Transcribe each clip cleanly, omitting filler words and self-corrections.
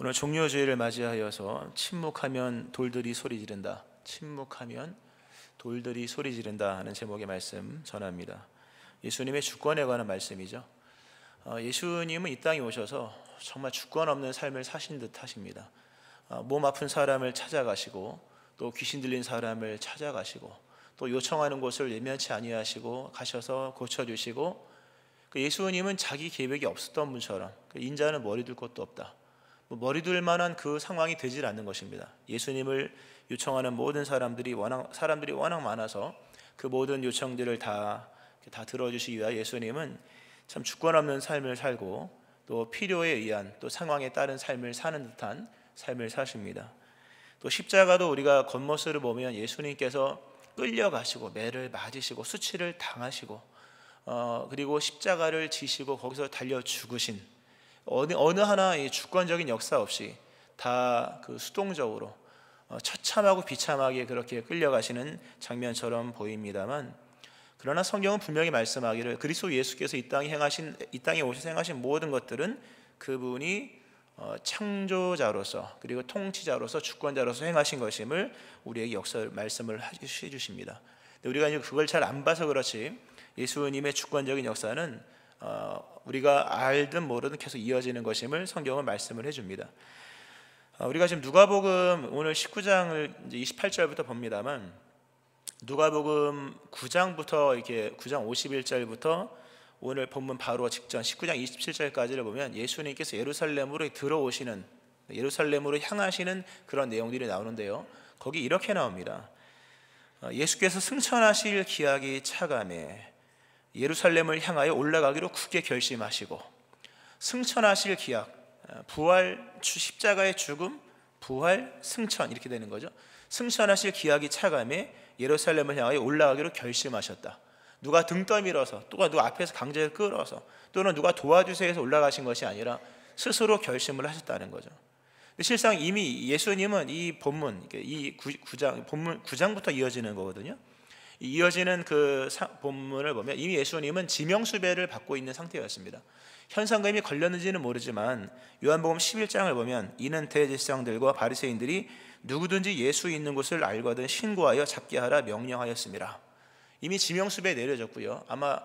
오늘 종료주일을 맞이하여서 침묵하면 돌들이 소리 지른다, 침묵하면 돌들이 소리 지른다 하는 제목의 말씀 전합니다. 예수님의 주권에 관한 말씀이죠. 예수님은 이 땅에 오셔서 정말 주권 없는 삶을 사신 듯 하십니다. 몸 아픈 사람을 찾아가시고, 또 귀신 들린 사람을 찾아가시고, 또 요청하는 곳을 예면치 아니하시고 가셔서 고쳐주시고, 예수님은 자기 계획이 없었던 분처럼 인자는 머리 둘 곳도 없다, 머리 둘 만한 그 상황이 되질 않는 것입니다. 예수님을 요청하는 모든 사람들이 워낙 많아서 그 모든 요청들을 다 들어주시기 위하여 예수님은 참 주권 없는 삶을 살고, 또 필요에 의한 또 상황에 따른 삶을 사는 듯한 삶을 사십니다. 또 십자가도 우리가 겉모습을 보면 예수님께서 끌려가시고 매를 맞으시고 수치를 당하시고, 그리고 십자가를 지시고 거기서 달려 죽으신, 어느 하나의 주권적인 역사 없이 다 그 수동적으로 처참하고 비참하게 그렇게 끌려가시는 장면처럼 보입니다만, 그러나 성경은 분명히 말씀하기를 그리스도 예수께서 이 땅에 오셔서 행하신 모든 것들은 그분이 창조자로서 그리고 통치자로서 주권자로서 행하신 것임을 우리에게 말씀을 해 주십니다. 우리가 이제 그걸 잘 안 봐서 그렇지, 예수님의 주권적인 역사는 우리가 알든 모르든 계속 이어지는 것임을 성경은 말씀을 해줍니다. 우리가 지금 누가복음 오늘 19장을 이제 28절부터 봅니다만, 누가복음 9장부터 이렇게 9장 51절부터 오늘 본문 바로 직전 19장 27절까지를 보면 예수님께서 예루살렘으로 들어오시는, 예루살렘으로 향하시는 그런 내용들이 나오는데요, 거기 이렇게 나옵니다. 예수께서 승천하실 기약이 차감해 예루살렘을 향하여 올라가기로 굳게 결심하시고, 승천하실 기약, 부활, 십자가의 죽음, 부활, 승천, 이렇게 되는 거죠. 승천하실 기약이 차감해 예루살렘을 향하여 올라가기로 결심하셨다. 누가 등 떠밀어서, 또 누가 앞에서 강제로 끌어서, 또는 누가 도와주세요 해서 올라가신 것이 아니라 스스로 결심을 하셨다는 거죠. 실상 이미 예수님은 이 본문, 이 9장부터 이어지는 거거든요. 이어지는 그 본문을 보면 이미 예수님은 지명수배를 받고 있는 상태였습니다. 현상금이 걸렸는지는 모르지만 요한복음 11장을 보면 이는 대제사장들과 바리새인들이 누구든지 예수 있는 곳을 알거든 신고하여 잡게 하라 명령하였습니다. 이미 지명수배 내려졌고요, 아마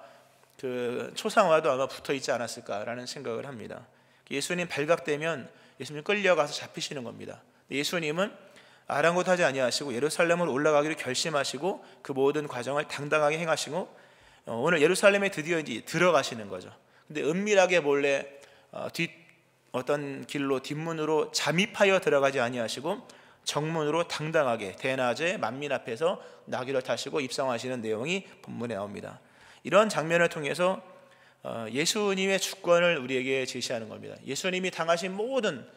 그 초상화도 아마 붙어 있지 않았을까라는 생각을 합니다. 예수님 발각되면 예수님 끌려가서 잡히시는 겁니다. 예수님은 아랑곳하지 아니하시고 예루살렘으로 올라가기를 결심하시고 그 모든 과정을 당당하게 행하시고, 오늘 예루살렘에 드디어 이제 들어가시는 거죠. 근데 은밀하게 몰래 어떤 길로 뒷문으로 잠입하여 들어가지 아니하시고 정문으로 당당하게 대낮에 만민 앞에서 나귀를 타시고 입성하시는 내용이 본문에 나옵니다. 이런 장면을 통해서 예수님의 주권을 우리에게 제시하는 겁니다. 예수님이 행하신 모든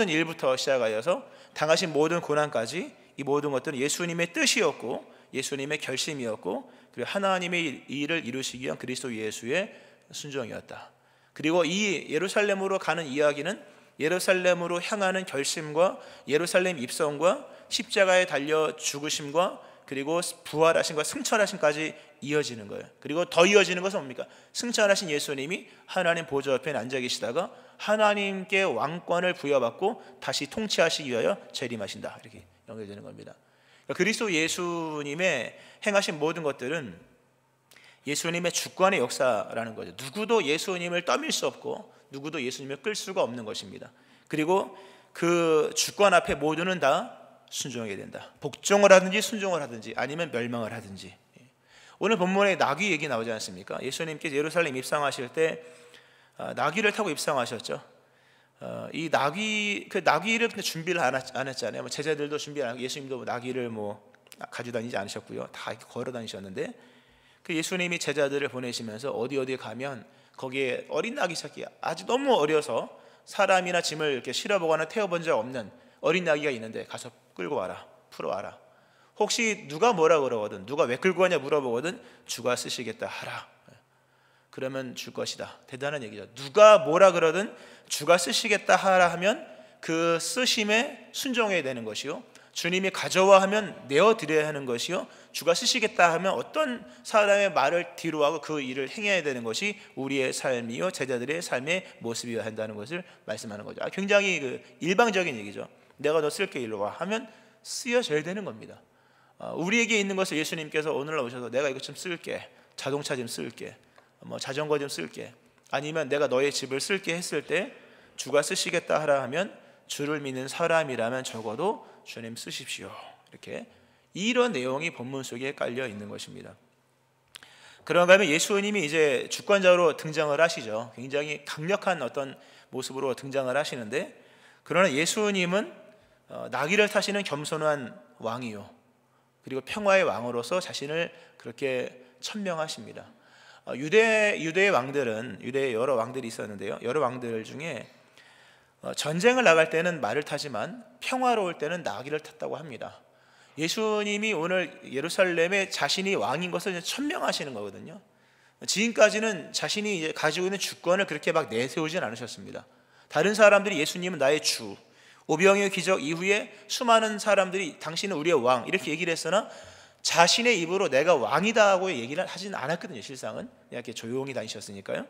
일부터 시작하여서 당하신 모든 고난까지, 이 모든 것들은 예수님의 뜻이었고 예수님의 결심이었고, 그리고 하나님의 일을 이루시기 위한 그리스도 예수의 순종이었다. 그리고 이 예루살렘으로 가는 이야기는 예루살렘으로 향하는 결심과 예루살렘 입성과 십자가에 달려 죽으심과 그리고 부활하심과 승천하심까지 이어지는 거예요. 그리고 더 이어지는 것은 뭡니까? 승천하신 예수님이 하나님 보좌 옆에 앉아 계시다가 하나님께 왕권을 부여받고 다시 통치하시기 위하여 재림하신다, 이렇게 연결되는 겁니다. 그리스도 예수님의 행하신 모든 것들은 예수님의 주권의 역사라는 거죠. 누구도 예수님을 떠밀 수 없고 누구도 예수님을 끌 수가 없는 것입니다. 그리고 그 주권 앞에 모두는 다 순종해야 된다. 복종을 하든지 순종을 하든지 아니면 멸망을 하든지. 오늘 본문에 나귀 얘기 나오지 않습니까? 예수님께서 예루살렘 입성하실 때 나귀를 타고 입성하셨죠. 이 나귀를 근데 준비를 안 했잖아요. 제자들도 준비 안 하고 예수님도 나귀를 가지고 다니지 않으셨고요. 다 이렇게 걸어 다니셨는데, 그 예수님이 제자들을 보내시면서 어디에 가면 거기에 어린 나귀 새끼, 아주 너무 어려서 사람이나 짐을 이렇게 실어보거나 태워본 적 없는 어린 나귀가 있는데 가서 끌고 와라, 풀어와라. 혹시 누가 뭐라 그러거든, 누가 왜 끌고 가냐 물어보거든 주가 쓰시겠다 하라. 그러면 줄 것이다. 대단한 얘기죠. 누가 뭐라 그러든 주가 쓰시겠다 하라 하면 그 쓰심에 순종해야 되는 것이요, 주님이 가져와 하면 내어드려야 하는 것이요, 주가 쓰시겠다 하면 어떤 사람의 말을 뒤로하고 그 일을 행해야 되는 것이 우리의 삶이요 제자들의 삶의 모습이어야 한다는 것을 말씀하는 거죠. 굉장히 일방적인 얘기죠. 내가 너 쓸게 일로 와 하면 쓰여져야 되는 겁니다. 우리에게 있는 것을 예수님께서 오늘날 오셔서 내가 이것 좀 쓸게, 자동차 좀 쓸게, 자전거 좀 쓸게, 아니면 내가 너의 집을 쓸게 했을 때 주가 쓰시겠다 하라 하면 주를 믿는 사람이라면 적어도 주님 쓰십시오, 이렇게 이런 내용이 본문 속에 깔려 있는 것입니다. 그런가 하면 예수님이 이제 주권자로 등장을 하시죠. 굉장히 강력한 어떤 모습으로 등장을 하시는데, 그러나 예수님은 나귀를 타시는 겸손한 왕이요, 그리고 평화의 왕으로서 자신을 그렇게 천명하십니다. 유대의 왕들은, 유대에 여러 왕들이 있었는데요, 여러 왕들 중에 전쟁을 나갈 때는 말을 타지만 평화로울 때는 나귀를 탔다고 합니다. 예수님이 오늘 예루살렘에 자신이 왕인 것을 천명하시는 거거든요. 지금까지는 자신이 이제 가지고 있는 주권을 그렇게 막 내세우진 않으셨습니다. 다른 사람들이 예수님은 나의 주, 오병이어 기적 이후에 수많은 사람들이 당신은 우리의 왕 이렇게 얘기를 했으나 자신의 입으로 내가 왕이다 하고 얘기를 하진 않았거든요. 실상은 이렇게 조용히 다니셨으니까요.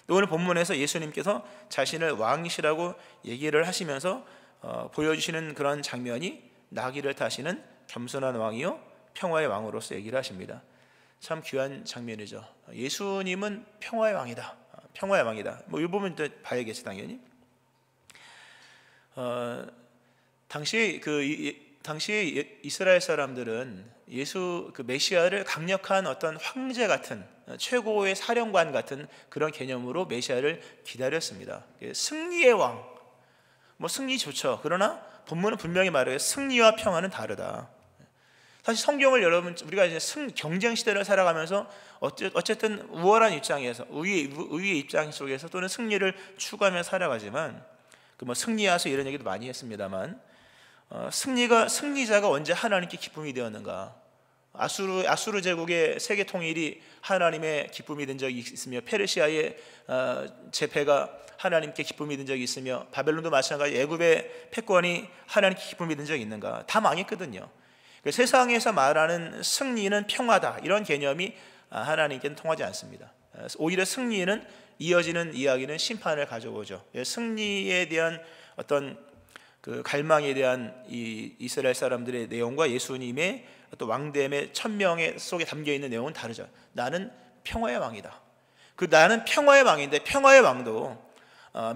오늘 본문에서 예수님께서 자신을 왕이시라고 얘기를 하시면서 보여주시는 그런 장면이 나귀를 타시는 겸손한 왕이요 평화의 왕으로서 얘기를 하십니다. 참 귀한 장면이죠. 예수님은 평화의 왕이다, 평화의 왕이다. 이 부분 또 봐야겠죠, 당연히. 당시에 이스라엘 사람들은 예수 메시아를 강력한 어떤 황제 같은, 최고의 사령관 같은 그런 개념으로 메시아를 기다렸습니다. 승리의 왕, 승리 좋죠. 그러나 본문은 분명히 말해요. 승리와 평화는 다르다. 사실 성경을 여러분 우리가 이제 경쟁 시대를 살아가면서 어쨌든 우월한 입장에서 우위의 입장 속에서 또는 승리를 추구하며 살아가지만 승리하소 이런 얘기도 많이 했습니다만 승리자가 언제 하나님께 기쁨이 되었는가? 아수르 제국의 세계 통일이 하나님의 기쁨이 된 적이 있으며, 페르시아의 제패가 하나님께 기쁨이 된 적이 있으며, 바벨론도 마찬가지 애굽의 패권이 하나님께 기쁨이 된 적이 있는가? 다 망했거든요. 세상에서 말하는 승리는 평화다, 이런 개념이 하나님께는 통하지 않습니다. 오히려 승리는 이어지는 이야기는 심판을 가져오죠. 승리에 대한 어떤 그 갈망에 대한 이 이스라엘 사람들의 내용과 예수님의 또 왕됨의 천명의 속에 담겨 있는 내용은 다르죠. 나는 평화의 왕이다. 나는 평화의 왕인데, 평화의 왕도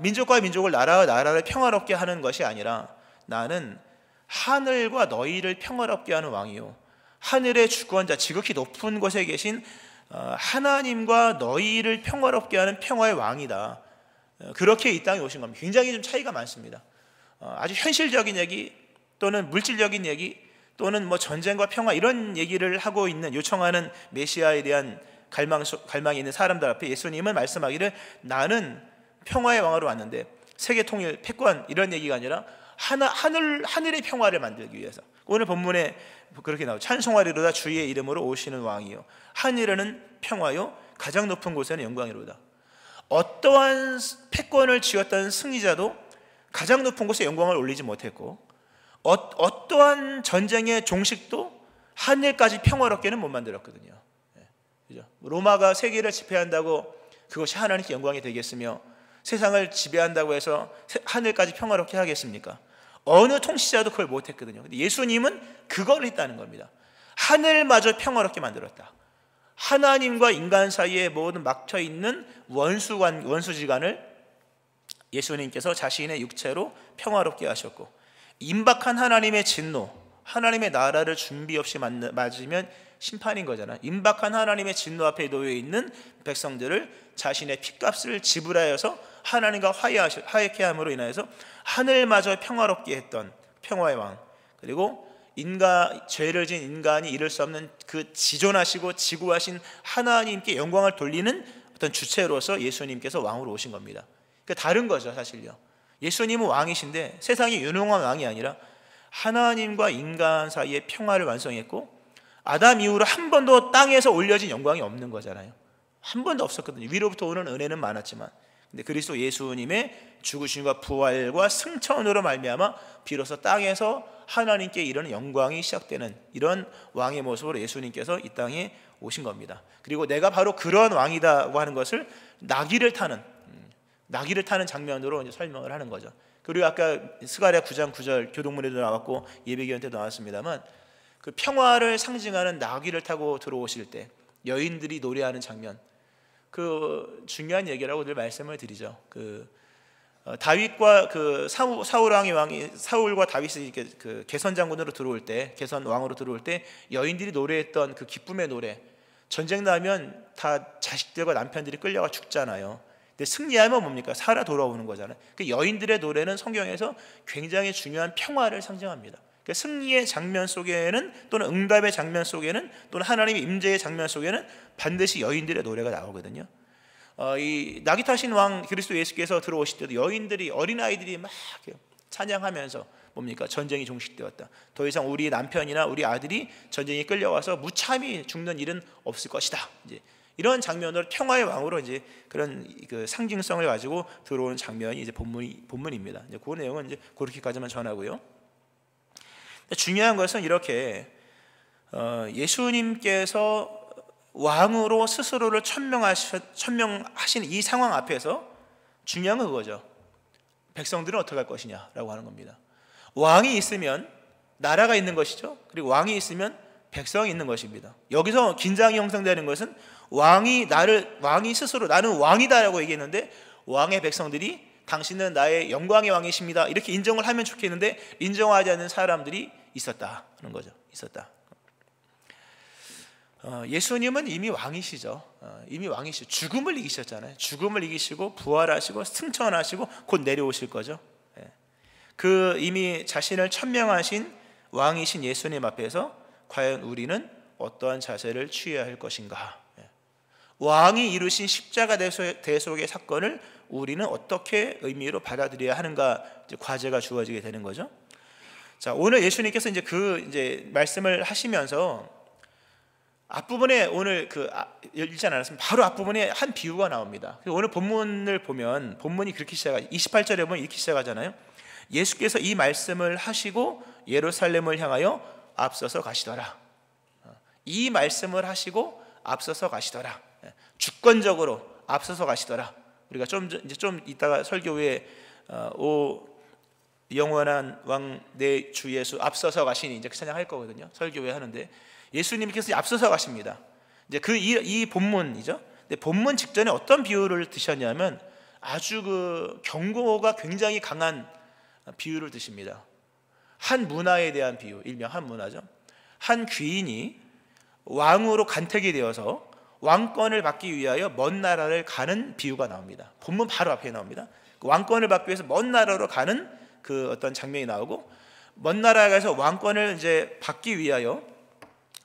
민족과 민족을, 나라와 나라를 평화롭게 하는 것이 아니라 나는 하늘과 너희를 평화롭게 하는 왕이요, 하늘의 주권자, 지극히 높은 곳에 계신 하나님과 너희를 평화롭게 하는 평화의 왕이다. 그렇게 이 땅에 오신 겁니다. 굉장히 좀 차이가 많습니다. 아주 현실적인 얘기 또는 물질적인 얘기 또는 전쟁과 평화 이런 얘기를 하고 있는, 요청하는 메시아에 대한 갈망이 있는 사람들 앞에 예수님은 말씀하기를 나는 평화의 왕으로 왔는데, 세계 통일, 패권 이런 얘기가 아니라 하늘의 평화를 만들기 위해서. 오늘 본문에 그렇게 나오죠. 찬송하리로다 주의 이름으로 오시는 왕이요, 하늘에는 평화요 가장 높은 곳에는 영광이로다. 어떠한 패권을 쥐었던 승리자도 가장 높은 곳에 영광을 올리지 못했고, 어떠한 전쟁의 종식도 하늘까지 평화롭게는 못 만들었거든요. 그죠? 로마가 세계를 지배한다고 그것이 하나님께 영광이 되겠으며, 세상을 지배한다고 해서 하늘까지 평화롭게 하겠습니까? 어느 통치자도 그걸 못했거든요. 근데 예수님은 그걸 했다는 겁니다. 하늘마저 평화롭게 만들었다. 하나님과 인간 사이에 모든 막혀있는 원수지간을 예수님께서 자신의 육체로 평화롭게 하셨고, 임박한 하나님의 진노, 하나님의 나라를 준비 없이 맞으면 심판인 거잖아요. 임박한 하나님의 진노 앞에 놓여 있는 백성들을 자신의 핏값을 지불하여서 하나님과 화해케 함으로 인하여서 하늘마저 평화롭게 했던 평화의 왕, 그리고 죄를 지은 인간이 이룰 수 없는 그 지존하시고 지구하신 하나님께 영광을 돌리는 어떤 주체로서 예수님께서 왕으로 오신 겁니다. 그러니까 다른 거죠, 사실요. 예수님은 왕이신데 세상이 유능한 왕이 아니라 하나님과 인간 사이의 평화를 완성했고, 아담 이후로 한 번도 땅에서 올려진 영광이 없는 거잖아요. 한 번도 없었거든요. 위로부터 오는 은혜는 많았지만, 근데 그리스도 예수님의 죽으심과 부활과 승천으로 말미암아 비로소 땅에서 하나님께 이르는 영광이 시작되는 이런 왕의 모습으로 예수님께서 이 땅에 오신 겁니다. 그리고 내가 바로 그런 왕이다고 하는 것을 나귀를 타는 장면으로 이제 설명을 하는 거죠. 그리고 아까 스가랴 9장 9절 교동문에도 나왔고 예배기원 때도 나왔습니다만, 그 평화를 상징하는 나귀를 타고 들어오실 때 여인들이 노래하는 장면, 그 중요한 얘기라고 늘 말씀을 드리죠. 다윗과 사울 왕이 사울과 다윗이 이렇게 그 개선 장군으로 들어올 때, 개선 왕으로 들어올 때 여인들이 노래했던 그 기쁨의 노래, 전쟁 나면 다 자식들과 남편들이 끌려가 죽잖아요. 근데 승리하면 뭡니까? 살아 돌아오는 거잖아요. 그 여인들의 노래는 성경에서 굉장히 중요한 평화를 상징합니다. 그러니까 승리의 장면 속에는, 또는 응답의 장면 속에는, 또는 하나님의 임재의 장면 속에는 반드시 여인들의 노래가 나오거든요. 이 나귀 타신 왕 그리스도 예수께서 들어오실 때도 여인들이, 어린아이들이 막 찬양하면서 뭡니까? 전쟁이 종식되었다. 더 이상 우리 남편이나 우리 아들이 전쟁에 끌려와서 무참히 죽는 일은 없을 것이다. 이제 이런 장면으로 평화의 왕으로 이제 그런 그 상징성을 가지고 들어오는 장면이 이제 본문입니다. 이제 그 내용은 이제 그렇게까지만 전하고요. 중요한 것은 이렇게 예수님께서 왕으로 스스로를 천명하신 이 상황 앞에서 중요한 건 그거죠. 백성들은 어떻게 할 것이냐라고 하는 겁니다. 왕이 있으면 나라가 있는 것이죠. 그리고 왕이 있으면 백성이 있는 것입니다. 여기서 긴장이 형성되는 것은 왕이 스스로 나는 왕이다라고 얘기했는데, 왕의 백성들이 당신은 나의 영광의 왕이십니다 이렇게 인정을 하면 좋겠는데 인정하지 않는 사람들이 있었다는 거죠. 있었다. 예수님은 이미 왕이시죠. 이미 왕이시죠. 죽음을 이기셨잖아요. 죽음을 이기시고 부활하시고 승천하시고 곧 내려오실 거죠. 그 이미 자신을 천명하신 왕이신 예수님 앞에서 과연 우리는 어떠한 자세를 취해야 할 것인가? 왕이 이루신 십자가 대속의 사건을 우리는 어떻게 의미로 받아들여야 하는가, 이제 과제가 주어지게 되는 거죠. 자, 오늘 예수님께서 이제 말씀을 하시면서 앞부분에 오늘 읽지 않았습니다. 바로 앞부분에 한 비유가 나옵니다. 오늘 본문을 보면 본문이 그렇게 28절에 보면 이렇게 시작하잖아요. 예수께서 이 말씀을 하시고 예루살렘을 향하여 앞서서 가시더라. 이 말씀을 하시고 앞서서 가시더라. 주권적으로 앞서서 가시더라. 우리가 좀 이따가 설교 후에 오 영원한 왕 내 주 예수 앞서서 가시니 이제 찬양할 거거든요. 설교 후에 하는데 예수님께서 앞서서 가십니다. 이제 이 본문이죠. 근데 본문 직전에 어떤 비유를 드셨냐면 아주 경고가 굉장히 강한 비유를 드십니다. 한 문화에 대한 비유, 일명 한 문화죠. 한 귀인이 왕으로 간택이 되어서 왕권을 받기 위하여 먼 나라를 가는 비유가 나옵니다. 본문 바로 앞에 나옵니다. 왕권을 받기 위해서 먼 나라로 가는 그 어떤 장면이 나오고, 먼 나라에 가서 왕권을 이제 받기 위하여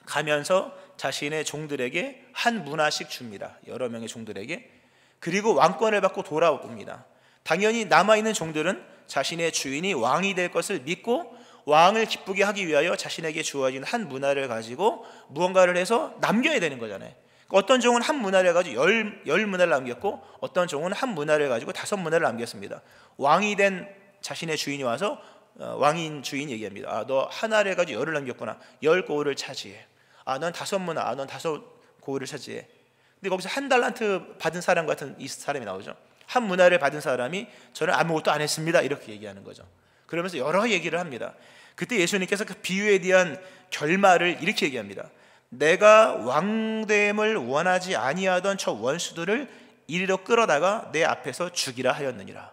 가면서 자신의 종들에게 한 문화씩 줍니다. 여러 명의 종들에게. 그리고 왕권을 받고 돌아옵니다. 당연히 남아있는 종들은 자신의 주인이 왕이 될 것을 믿고 왕을 기쁘게 하기 위하여 자신에게 주어진 한 문화를 가지고 무언가를 해서 남겨야 되는 거잖아요. 어떤 종은 한 문화를 가지고 열 문화를 남겼고, 어떤 종은 한 문화를 가지고 5 문화를 남겼습니다. 왕이 된 자신의 주인이 와서 왕인 주인이 얘기합니다. 너 하나를 가지고 10을 남겼구나. 10 고을을 차지해. 넌 5 문화. 넌 5 고을을 차지해. 근데 거기서 한 달란트 받은 사람 같은 이 사람이 나오죠. 한 문화를 받은 사람이 저는 아무것도 안 했습니다 이렇게 얘기하는 거죠. 그러면서 여러 얘기를 합니다. 그때 예수님께서 그 비유에 대한 결말을 이렇게 얘기합니다. 내가 왕됨을 원하지 아니하던 저 원수들을 이리로 끌어다가 내 앞에서 죽이라 하였느니라.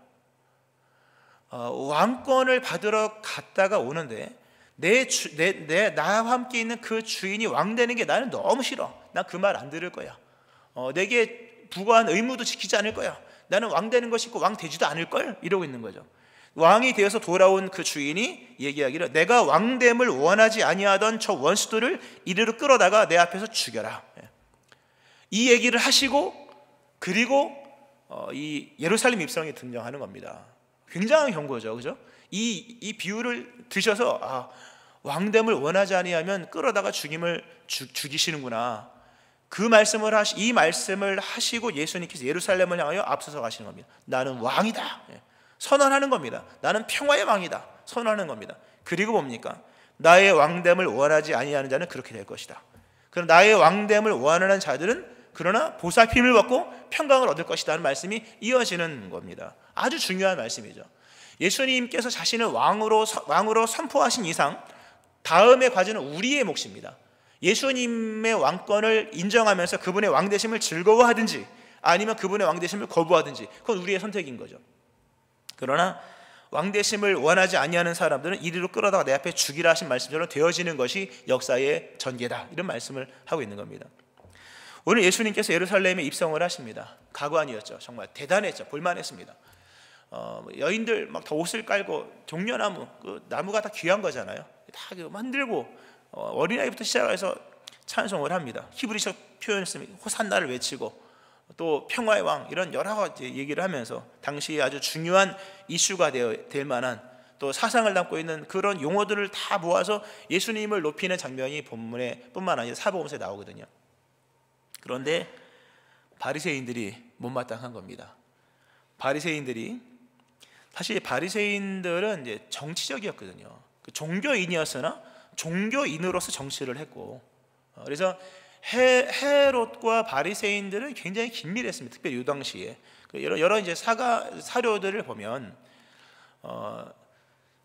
왕권을 받으러 갔다가 오는데 나와 함께 있는 그 주인이 왕 되는 게 나는 너무 싫어. 난 그 말 안 들을 거야. 내게 부과한 의무도 지키지 않을 거야. 나는 왕 되는 것이 있고 왕 되지도 않을 걸, 이러고 있는 거죠. 왕이 되어서 돌아온 그 주인이 얘기하기를 내가 왕됨을 원하지 아니하던 저 원수들을 이리로 끌어다가 내 앞에서 죽여라. 이 얘기를 하시고 그리고 이 예루살렘 입성에 등장하는 겁니다. 굉장한 경고죠, 그죠? 이 비유를 드셔서 왕됨을 원하지 아니하면 끌어다가 죽이시는구나. 이 말씀을 하시고 예수님께서 예루살렘을 향하여 앞서서 가시는 겁니다. 나는 왕이다. 선언하는 겁니다. 나는 평화의 왕이다. 선언하는 겁니다. 그리고 뭡니까? 나의 왕됨을 원하지 아니하는 자는 그렇게 될 것이다. 그럼 나의 왕됨을 원하는 자들은 그러나 보살핌을 받고 평강을 얻을 것이다 하는 말씀이 이어지는 겁니다. 아주 중요한 말씀이죠. 예수님께서 자신을 왕으로 선포하신 이상 다음의 과제는 우리의 몫입니다. 예수님의 왕권을 인정하면서 그분의 왕되심을 즐거워하든지 아니면 그분의 왕되심을 거부하든지 그건 우리의 선택인 거죠. 그러나 왕되심을 원하지 아니하는 사람들은 이리로 끌어다가 내 앞에 죽이라 하신 말씀처럼 되어지는 것이 역사의 전개다, 이런 말씀을 하고 있는 겁니다. 오늘 예수님께서 예루살렘에 입성을 하십니다. 가관이었죠. 정말 대단했죠. 볼만했습니다. 여인들 막 다 옷을 깔고 종려나무, 그 나무가 다 귀한 거잖아요. 다 만들고 어린아이부터 시작해서 찬송을 합니다. 히브리서 표현을 쓰면 호산나를 외치고 또 평화의 왕, 이런 여러 가지 얘기를 하면서 당시에 아주 중요한 이슈가 될 만한 또 사상을 담고 있는 그런 용어들을 다 모아서 예수님을 높이는 장면이 본문에 뿐만 아니라 사복음서에 나오거든요. 그런데 바리새인들이 못마땅한 겁니다. 사실 바리새인들은 이제 정치적이었거든요. 종교인이었으나 종교인으로서 정치를 했고, 그래서 헤롯과 바리새인들은 굉장히 긴밀했습니다. 특별히 이 당시에 여러 이제 사료들을 보면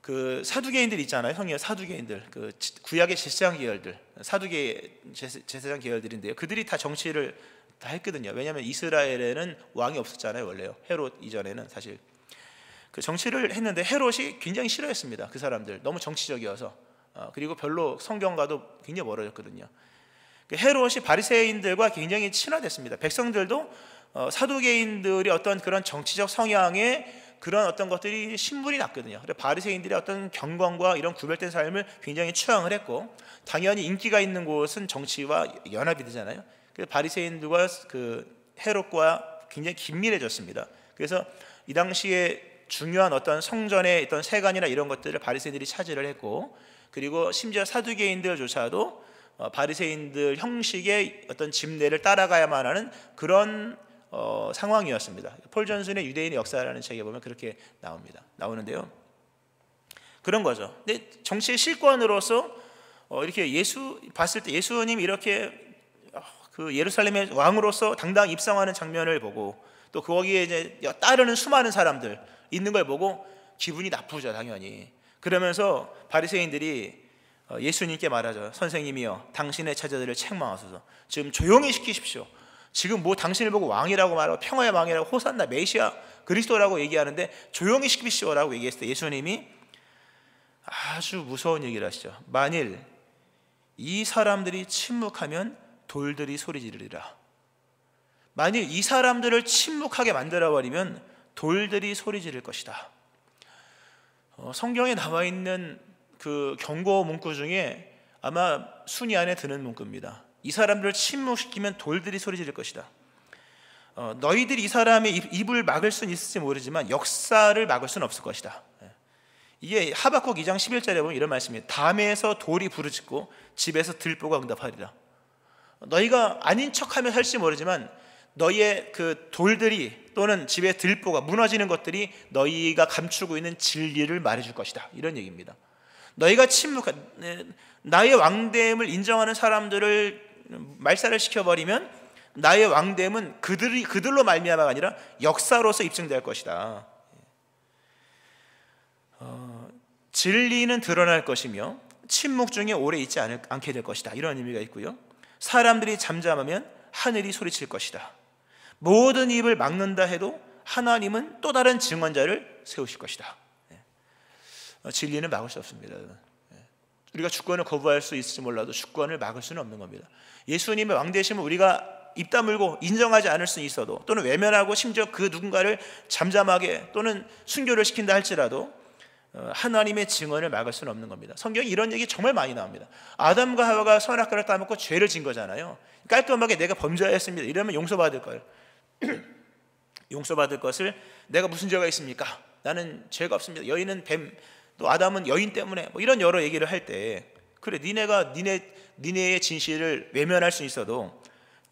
그 사두개인들 있잖아요. 형님, 사두개인들, 그 구약의 제사장 계열들, 제사장 계열들인데요. 그들이 다 정치를 다 했거든요. 왜냐하면 이스라엘에는 왕이 없었잖아요. 원래요. 헤롯 이전에는 사실 그 정치를 했는데 헤롯이 굉장히 싫어했습니다. 그 사람들 너무 정치적이어서. 그리고 별로 성경과도 굉장히 멀어졌거든요. 헤롯이 바리새인들과 굉장히 친화됐습니다. 백성들도 사두개인들이 어떤 그런 정치적 성향의 그런 어떤 것들이 신분이 났거든요. 그래서 바리새인들의 어떤 경건과 이런 구별된 삶을 굉장히 추앙을 했고, 당연히 인기가 있는 곳은 정치와 연합이 되잖아요. 그래서 바리새인들과 그 헤롯과 굉장히 긴밀해졌습니다. 그래서 이 당시에 중요한 어떤 성전의 어떤 세관이나 이런 것들을 바리새인들이 차지를 했고, 그리고 심지어 사두개인들조차도 바리새인들 형식의 어떤 집례를 따라가야만 하는 그런 상황이었습니다. 폴 존슨의 유대인의 역사라는 책에 보면 그렇게 나오는데요. 그런 거죠. 근데 정치의 실권으로서 이렇게 봤을 때 예수님 이렇게 그 예루살렘의 왕으로서 당당히 입성하는 장면을 보고 또 거기에 이제 따르는 수많은 사람들 있는 걸 보고 기분이 나쁘죠, 당연히. 그러면서 바리새인들이 예수님께 말하죠. 선생님이여, 당신의 제자들을 책망하소서. 지금 조용히 시키십시오. 지금 뭐 당신을 보고 왕이라고 말하고 평화의 왕이라고 호산나 메시아 그리스도라고 얘기하는데 조용히 시키십시오라고 얘기했을 때 예수님이 아주 무서운 얘기를 하시죠. 만일 이 사람들이 침묵하면 돌들이 소리 지르리라. 만일 이 사람들을 침묵하게 만들어버리면 돌들이 소리 지를 것이다. 성경에 나와 있는 그 경고 문구 중에 아마 순위 안에 드는 문구입니다. 이 사람들을 침묵시키면 돌들이 소리 지를 것이다. 너희들이 이 사람의 입을 막을 수는 있을지 모르지만 역사를 막을 수는 없을 것이다. 이게 하박국 2장 11절에 보면 이런 말씀이에요. 담에서 돌이 부르짖고 집에서 들보가 응답하리라. 너희가 아닌 척하면 할지 모르지만 너희의 그 돌들이 또는 집의 들보가 무너지는 것들이 너희가 감추고 있는 진리를 말해줄 것이다. 이런 얘기입니다. 너희가 나의 왕됨을 인정하는 사람들을 말살을 시켜버리면 나의 왕됨은 그들로 말미암아가 아니라 역사로서 입증될 것이다. 진리는 드러날 것이며 침묵 중에 오래 있지 않게 될 것이다. 이런 의미가 있고요. 사람들이 잠잠하면 하늘이 소리칠 것이다. 모든 입을 막는다 해도 하나님은 또 다른 증언자를 세우실 것이다. 진리는 막을 수 없습니다. 우리가 주권을 거부할 수 있을지 몰라도 주권을 막을 수는 없는 겁니다. 예수님의 왕되심을 우리가 입 다물고 인정하지 않을 수 있어도 또는 외면하고 심지어 그 누군가를 잠잠하게 또는 순교를 시킨다 할지라도 하나님의 증언을 막을 수는 없는 겁니다. 성경에 이런 얘기 정말 많이 나옵니다. 아담과 하와가 선악과를 따먹고 죄를 진 거잖아요. 깔끔하게 내가 범죄하였습니다. 이러면 용서받을 걸. 용서받을 것을 내가 무슨 죄가 있습니까? 나는 죄가 없습니다. 여인은 뱀, 또 아담은 여인 때문에 뭐 이런 여러 얘기를 할 때 그래 니네가 니네의 진실을 외면할 수 있어도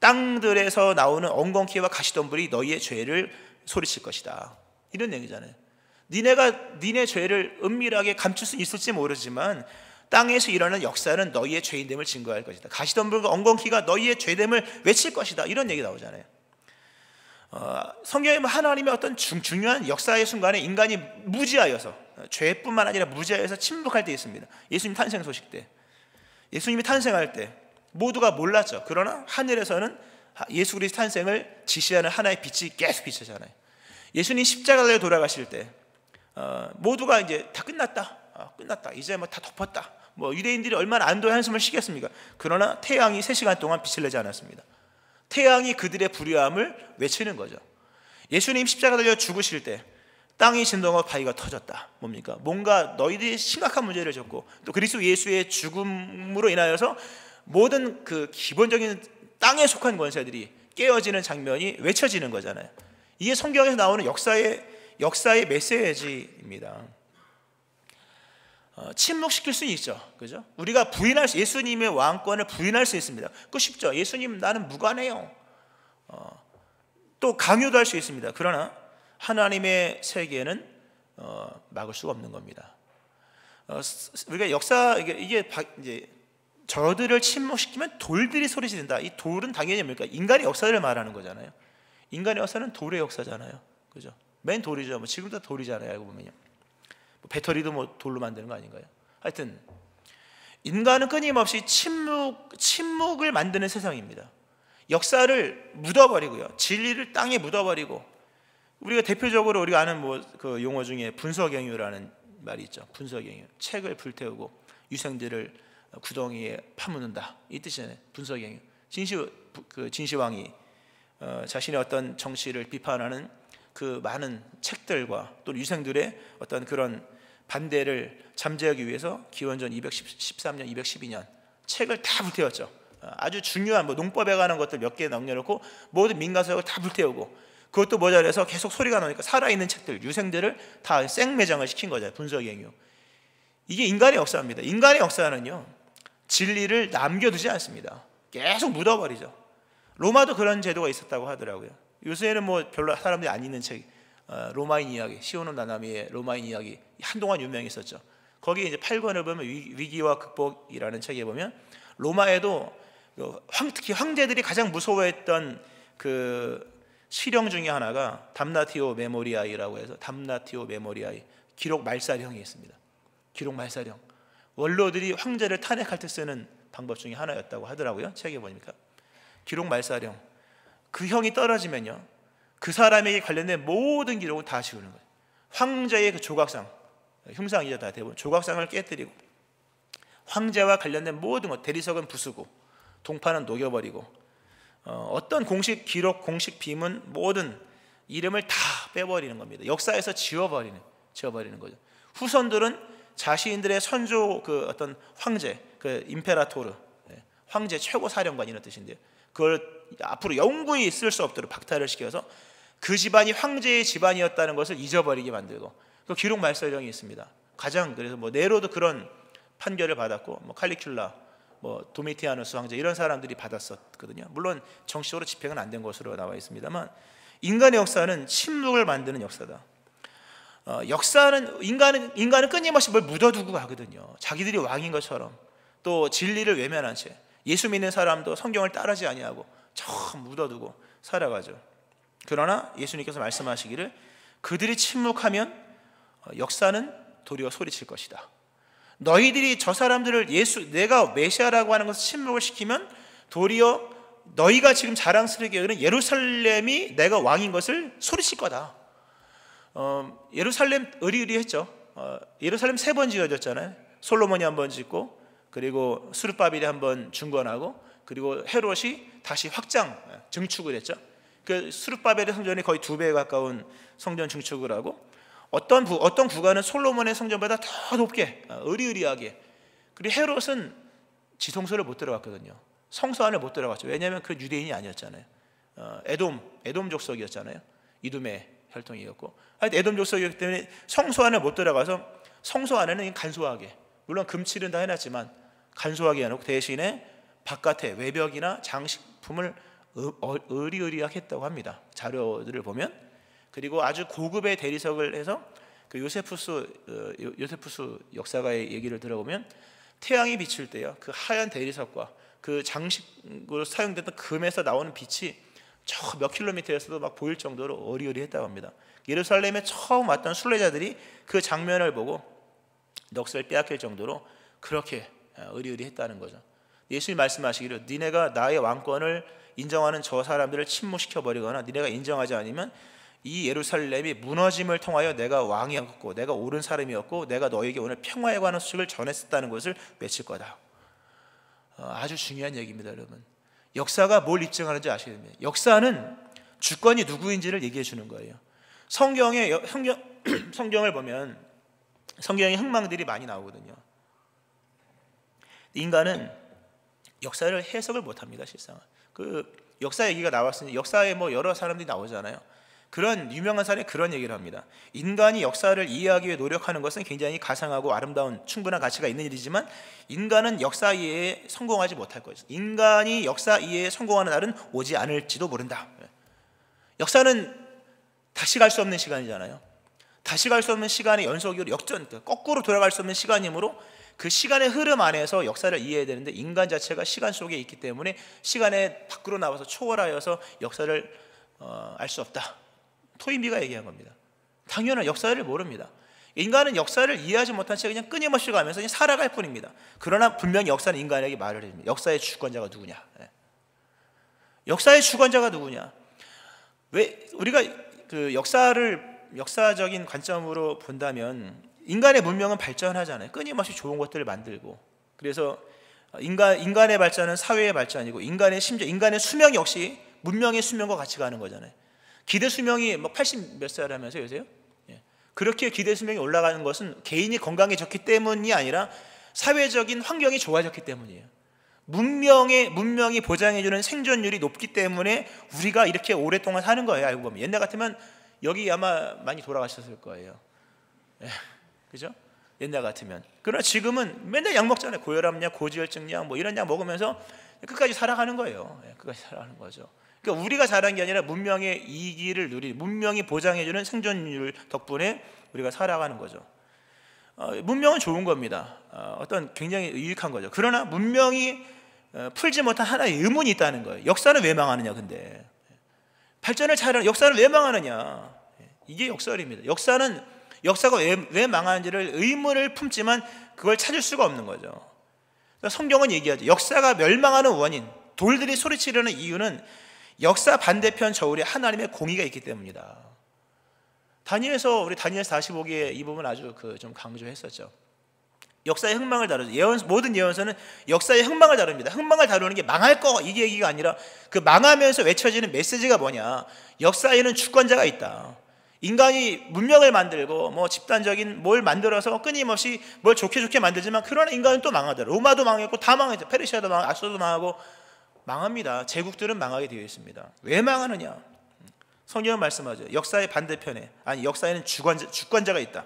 땅들에서 나오는 엉겅퀴와 가시덤불이 너희의 죄를 소리칠 것이다. 이런 얘기잖아요. 니네 죄를 은밀하게 감출 수 있을지 모르지만 땅에서 일어나는 역사는 너희의 죄인됨을 증거할 것이다. 가시덤불과 엉겅퀴가 너희의 죄됨을 외칠 것이다. 이런 얘기 나오잖아요. 성경에 하나님의 어떤 중요한 역사의 순간에 인간이 무지하여서, 죄뿐만 아니라 무지하여서 침묵할 때 있습니다. 예수님 탄생 소식 때, 예수님이 탄생할 때 모두가 몰랐죠. 그러나 하늘에서는 예수 그리스도 탄생을 지시하는 하나의 빛이 계속 비치잖아요. 예수님 십자가에 돌아가실 때 모두가 이제 다 끝났다, 이제 뭐 다 덮었다, 뭐 유대인들이 얼마나 안도의 한숨을 쉬겠습니까? 그러나 태양이 3시간 동안 빛을 내지 않았습니다. 태양이 그들의 불의함을 외치는 거죠. 예수님 십자가 달려 죽으실 때 땅이 진동하고 바위가 터졌다. 뭡니까? 뭔가 너희들이 심각한 문제를 졌고, 또 그리스도 예수의 죽음으로 인하여서 모든 그 기본적인 땅에 속한 권세들이 깨어지는 장면이 외쳐지는 거잖아요. 이게 성경에서 나오는 역사의 메시지입니다. 침묵시킬 수 있죠, 그죠? 우리가 예수님의 왕권을 부인할 수 있습니다. 그거 쉽죠. 예수님 나는 무관해요. 또 강요도 할 수 있습니다. 그러나 하나님의 세계는 막을 수가 없는 겁니다. 우리가 이게 이제 저들을 침묵시키면 돌들이 소리 지른다. 이 돌은 당연히 뭡니까? 인간의 역사를 말하는 거잖아요. 인간의 역사는 돌의 역사잖아요, 그죠? 맨 돌이죠. 뭐 지금도 돌이잖아요, 알고 보면요. 배터리도 뭐 돌로 만드는 거 아닌가요? 하여튼 인간은 끊임없이 침묵을 만드는 세상입니다. 역사를 묻어버리고요, 진리를 땅에 묻어버리고, 우리가 대표적으로 우리가 아는 그 용어 중에 분서경유라는 말이 있죠. 분서경유, 책을 불태우고 유생들을 구덩이에 파묻는다, 이 뜻이잖아요. 분서경유. 진시황이 자신의 어떤 정치를 비판하는 그 많은 책들과 또 유생들의 어떤 그런 반대를 잠재우기 위해서 기원전 213년, 212년 책을 다 불태웠죠. 아주 중요한 농법에 관한 것들 몇 개 남겨놓고 모든 민가서역을 다 불태우고, 그것도 모자라서 계속 소리가 나니까 살아있는 책들, 유생들을 다 생매장을 시킨 거죠. 분서경유. 이게 인간의 역사입니다. 인간의 역사는요, 진리를 남겨두지 않습니다. 계속 묻어버리죠. 로마도 그런 제도가 있었다고 하더라고요. 요새는 별로 사람들이 안 읽는 책, 로마인 이야기, 시오노 나나미의 로마인 이야기 한동안 유명했었죠. 거기 이제 8권을 보면 위기와 극복이라는 책에 보면 로마에도 특히 황제들이 가장 무서워했던 그 시령 중에 하나가 담나티오 메모리아이라고 해서, 담나티오 메모리아이, 기록 말살형이 있습니다. 기록 말살형. 원로들이 황제를 탄핵할 때 쓰는 방법 중에 하나였다고 하더라고요. 책에 보니까. 기록 말살형. 그 형이 떨어지면요, 그 사람에게 관련된 모든 기록을 다 지우는 거예요. 황제의 그 조각상, 흉상이죠, 다 대부분. 조각상을 깨뜨리고, 황제와 관련된 모든 것, 대리석은 부수고, 동판은 녹여버리고, 어떤 공식 기록, 공식 비문, 모든 이름을 다 빼버리는 겁니다. 역사에서 지워버리는 거죠. 후손들은 자신들의 선조 그 어떤 황제, 그 임페라토르, 황제 최고 사령관 이런 뜻인데요, 그걸 앞으로 영구히 쓸 수 없도록 박탈을 시켜서 그 집안이 황제의 집안이었다는 것을 잊어버리게 만들고, 그 기록 말살령이 있습니다. 그래서 네로도 그런 판결을 받았고, 칼리큘라, 도미티아누스 황제 이런 사람들이 받았었거든요. 물론 정식으로 집행은 안 된 것으로 나와 있습니다만, 인간의 역사는 침묵을 만드는 역사다. 역사는 인간은 끊임없이 뭘 묻어두고 가거든요. 자기들이 왕인 것처럼, 또 진리를 외면한 채 예수 믿는 사람도 성경을 따르지 아니하고 참 묻어두고 살아가죠. 그러나 예수님께서 말씀하시기를 그들이 침묵하면 역사는 도리어 소리칠 것이다. 너희들이 저 사람들을 내가 메시아라고 하는 것을 침묵을 시키면 도리어 너희가 지금 자랑스럽게 여기는 예루살렘이 내가 왕인 것을 소리칠 거다. 예루살렘 의리의리했죠. 예루살렘 3번 지어졌잖아요. 솔로몬이 한 번 짓고, 그리고 스룹바벨이 한 번 중건하고, 그리고 헤롯이 다시 증축을 했죠. 그 스룹바벨의 성전이 거의 2배에 가까운 성전 증축을 하고, 어떤 구간은 솔로몬의 성전보다 더 높게 의리의리하게, 그리고 헤롯은 지성소를 못 들어갔거든요. 성소 안에 못 들어갔죠. 왜냐하면 그 유대인이 아니었잖아요. 에돔 족속이었잖아요. 이두메 혈통이었고, 에돔 족속이었기 때문에 성소 안에 못 들어가서 성소 안에는 간소하게, 물론 금칠은 다 해놨지만 간소하게 해놓고 대신에 바깥에 외벽이나 장식품을 의리의리하게 했다고 합니다. 자료들을 보면. 그리고 아주 고급의 대리석을 해서 그 요세푸스 역사가의 얘기를 들어보면 태양이 비칠 때요, 그 하얀 대리석과 그 장식으로 사용됐던 금에서 나오는 빛이 저 몇 킬로미터에서도 막 보일 정도로 어리어리했다고 합니다. 예루살렘에 처음 왔던 순례자들이 그 장면을 보고 넋을 빼앗길 정도로 그렇게 의리의리했다는 거죠. 예수님 말씀하시기를 니네가 나의 왕권을 인정하는 저 사람들을 침묵시켜 버리거나 니네가 인정하지 않으면 이 예루살렘이 무너짐을 통하여 내가 왕이었고 내가 옳은 사람이었고 내가 너에게 오늘 평화에 관한 소식을 전했었다는 것을 외칠 거다. 아주 중요한 얘기입니다, 여러분. 역사가 뭘 입증하는지 아셔야 됩니다. 역사는 주권이 누구인지를 얘기해 주는 거예요. 성경을 보면 성경에 흥망들이 많이 나오거든요. 인간은 역사를 해석을 못합니다. 실상은 그 역사 얘기가 나왔으니 역사에 뭐 여러 사람들이 나오잖아요. 그런 유명한 사람이 그런 얘기를 합니다. 인간이 역사를 이해하기 위해 노력하는 것은 굉장히 가상하고 아름다운 충분한 가치가 있는 일이지만 인간은 역사 이해에 성공하지 못할 것이다. 인간이 역사 이해에 성공하는 날은 오지 않을지도 모른다. 역사는 다시 갈 수 없는 시간이잖아요. 다시 갈 수 없는 시간의 연속으로 역전, 거꾸로 돌아갈 수 없는 시간이므로 그 시간의 흐름 안에서 역사를 이해해야 되는데 인간 자체가 시간 속에 있기 때문에 시간의 밖으로 나와서 초월하여서 역사를 알 수 없다. 토인비가 얘기한 겁니다. 당연한 역사를 모릅니다. 인간은 역사를 이해하지 못한 채 그냥 끊임없이 가면서 그냥 살아갈 뿐입니다. 그러나 분명히 역사는 인간에게 말을 해줍니다. 역사의 주권자가 누구냐? 역사의 주권자가 누구냐? 왜 우리가 그 역사적인 관점으로 본다면 인간의 문명은 발전하잖아요. 끊임없이 좋은 것들을 만들고, 그래서 인간의 발전은 사회의 발전이고 심지어 인간의 수명 역시 문명의 수명과 같이 가는 거잖아요. 기대 수명이 뭐 80 몇 살 하면서 요새요? 그렇게 기대 수명이 올라가는 것은 개인이 건강해졌기 때문이 아니라 사회적인 환경이 좋아졌기 때문이에요. 문명이 보장해주는 생존율이 높기 때문에 우리가 이렇게 오랫동안 사는 거예요. 알고 보면 옛날 같으면 여기 아마 많이 돌아가셨을 거예요. 그죠? 옛날 같으면. 그러나 지금은 맨날 약 먹잖아요. 고혈압약, 고지혈증약 뭐 이런 약 먹으면서 끝까지 살아가는 거예요. 끝까지 살아가는 거죠. 그러니까 우리가 잘한 게 아니라 문명의 이기를 문명이 보장해주는 생존율 덕분에 우리가 살아가는 거죠. 문명은 좋은 겁니다. 어떤 굉장히 유익한 거죠. 그러나 문명이 풀지 못한 하나의 의문이 있다는 거예요. 역사는 왜 망하느냐? 근데 발전을 잘하는 역사는 왜 망하느냐? 이게 역설입니다. 역사가 왜 망하는지를 의문을 품지만 그걸 찾을 수가 없는 거죠. 성경은 얘기하죠. 역사가 멸망하는 원인, 돌들이 소리치려는 이유는 역사 반대편 저울에 하나님의 공의가 있기 때문이다. 우리 다니엘서 45기에 이 부분 아주 좀 강조했었죠. 역사의 흥망을 다루죠. 모든 예언서는 역사의 흥망을 다룹니다. 흥망을 다루는 게 망할 거 이게 얘기가 아니라 그 망하면서 외쳐지는 메시지가 뭐냐? 역사에는 주권자가 있다. 인간이 문명을 만들고 뭐 집단적인 뭘 만들어서 끊임없이 뭘 좋게 만들지만 그러나 인간은 또 망하더라. 로마도 망했고 다 망했죠. 페르시아도 망하고 아수르도 망하고 망합니다. 제국들은 망하게 되어 있습니다. 왜 망하느냐? 성경은 말씀하죠. 역사의 반대편에 역사에는 주권자가 있다.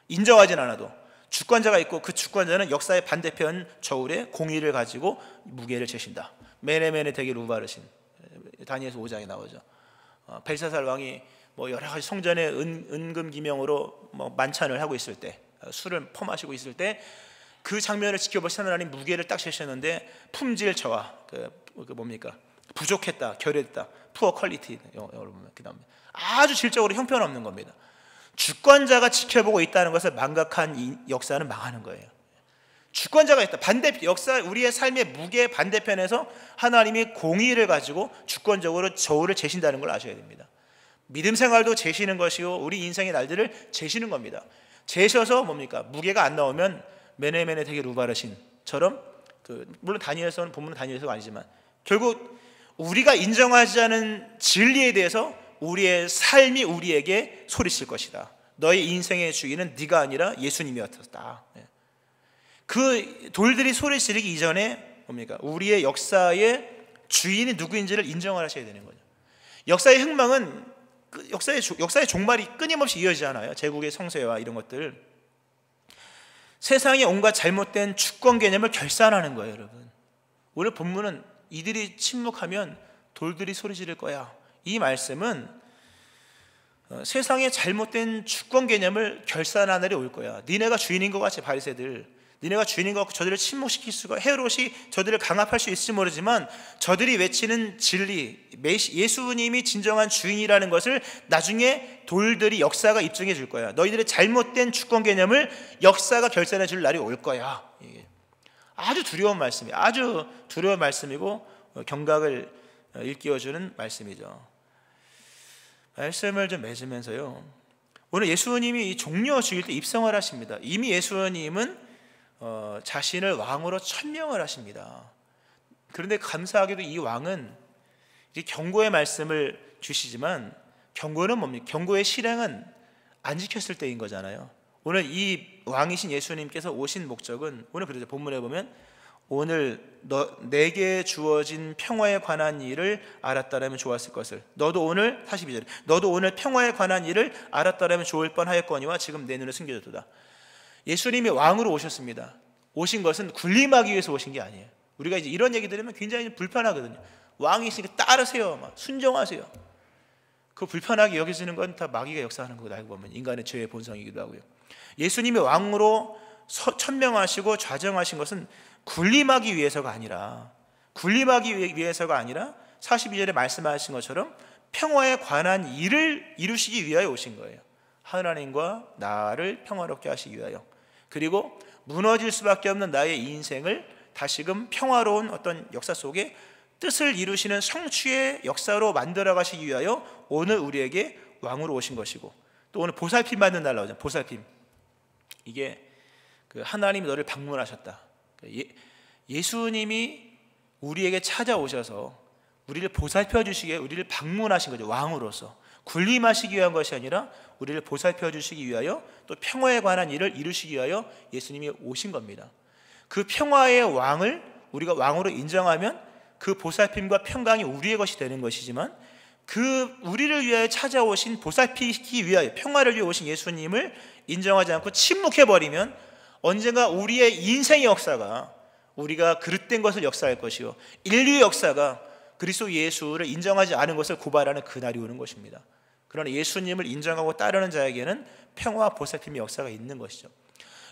인정하진 않아도 주권자가 있고 그 주권자는 역사의 반대편 저울에 공의를 가지고 무게를 재신다. 메네메네 대게 루바르신 다니엘서 5장에 나오죠. 벨사살 왕이 뭐 여러 가지 성전의 은금 기명으로 뭐 만찬을 하고 있을 때 술을 퍼마시고 있을 때 그 장면을 지켜보시는 하나님 무게를 딱 재셨는데 품질 저하 뭡니까? 부족했다, 결여했다, 푸어 퀄리티 여러분 그다음에 아주 질적으로 형편없는 겁니다. 주권자가 지켜보고 있다는 것을 망각한 이 역사는 망하는 거예요. 주권자가 있다. 우리의 삶의 무게 반대편에서 하나님이 공의를 가지고 주권적으로 저울을 재신다는 걸 아셔야 됩니다. 믿음 생활도 재시는 것이요 우리 인생의 날들을 재시는 겁니다. 재셔서 뭡니까? 무게가 안 나오면 메네메네 되게 루바르신처럼 물론 다니엘서는 본문은 다니엘서가 아니지만 결국 우리가 인정하지 않은 진리에 대해서 우리의 삶이 우리에게 소리칠 것이다. 너의 인생의 주인은 네가 아니라 예수님이었다. 그 돌들이 소리 지르기 이전에 뭡니까? 우리의 역사의 주인이 누구인지를 인정하셔야 되는 거죠. 역사의 흥망은 역사의 종말이 끊임없이 이어지잖아요. 제국의 성쇠와 이런 것들. 세상의 온갖 잘못된 주권 개념을 결산하는 거예요, 여러분. 오늘 본문은 이들이 침묵하면 돌들이 소리 지를 거야. 이 말씀은 세상의 잘못된 주권 개념을 결산하는 날이 올 거야. 니네가 주인인 것 같이 바리새들, 니네가 주인인 것 같고 저들을 침묵시킬 수가, 헤롯이 저들을 강압할 수 있을지 모르지만 저들이 외치는 진리, 예수님이 진정한 주인이라는 것을 나중에 돌들이, 역사가 입증해 줄 거야. 너희들의 잘못된 주권 개념을 역사가 결산해 줄 날이 올 거야. 이게 아주 두려운 말씀이에요. 아주 두려운 말씀이고 경각을 일깨워주는 말씀이죠. 말씀을 좀 맺으면서요, 오늘 예수님이 이 종려 주일 때 입성을 하십니다. 이미 예수님은 자신을 왕으로 천명을 하십니다. 그런데 감사하게도 이 왕은 이제 경고의 말씀을 주시지만, 경고는 뭡니까? 경고의 실행은 안 지켰을 때인 거잖아요. 오늘 이 왕이신 예수님께서 오신 목적은, 오늘 그러죠. 본문에 보면 오늘 내게 주어진 평화에 관한 일을 알았다라면 좋았을 것을, 너도 오늘, 42절에 너도 오늘 평화에 관한 일을 알았다라면 좋을 뻔하였거니와 지금 내 눈에 숨겨졌도다. 예수님이 왕으로 오셨습니다. 오신 것은 군림하기 위해서 오신 게 아니에요. 우리가 이제 이런 얘기 들으면 굉장히 불편하거든요. 왕이시니까 따르세요, 막 순종하세요. 그 불편하게 여겨지는 건 다 마귀가 역사하는 거고, 알고 보면 인간의 죄의 본성이기도 하고요. 예수님이 왕으로 천명하시고 좌정하신 것은 군림하기 위해서가 아니라, 42절에 말씀하신 것처럼 평화에 관한 일을 이루시기 위하여 오신 거예요. 하나님과 나를 평화롭게 하시기 위하여, 그리고 무너질 수밖에 없는 나의 인생을 다시금 평화로운 어떤 역사 속에 뜻을 이루시는 성취의 역사로 만들어 가시기 위하여 오늘 우리에게 왕으로 오신 것이고, 또 오늘 보살핌 받는 날 나오잖아요. 보살핌. 이게 그 하나님이 너를 방문하셨다. 예수님이 우리에게 찾아오셔서 우리를 보살펴 주시기에 우리를 방문하신 거죠. 왕으로서 군림하시기 위한 것이 아니라 우리를 보살펴 주시기 위하여, 또 평화에 관한 일을 이루시기 위하여 예수님이 오신 겁니다. 그 평화의 왕을 우리가 왕으로 인정하면 그 보살핌과 평강이 우리의 것이 되는 것이지만, 그 우리를 위하여 찾아오신, 보살피기 위하여 평화를 위해 오신 예수님을 인정하지 않고 침묵해버리면 언젠가 우리의 인생의 역사가, 우리가 그릇된 것을 역사할 것이요, 인류의 역사가 그리스도 예수를 인정하지 않은 것을 고발하는 그날이 오는 것입니다. 그러나 예수님을 인정하고 따르는 자에게는 평화와 보살핌의 역사가 있는 것이죠.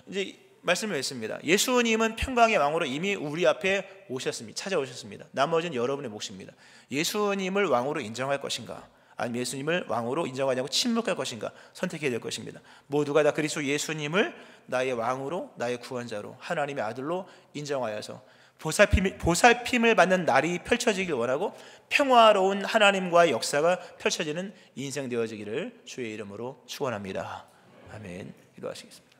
이제 말씀을 했습니다. 예수님은 평강의 왕으로 이미 우리 앞에 오셨습니다. 찾아오셨습니다. 나머지는 여러분의 몫입니다. 예수님을 왕으로 인정할 것인가, 아니면 예수님을 왕으로 인정하지 않고 침묵할 것인가 선택해야 될 것입니다. 모두가 다 그리스도 예수님을 나의 왕으로, 나의 구원자로, 하나님의 아들로 인정하여서 보살핌을 받는 날이 펼쳐지길 원하고, 평화로운 하나님과의 역사가 펼쳐지는 인생 되어지기를 주의 이름으로 축원합니다. 아멘. 기도하시겠습니다.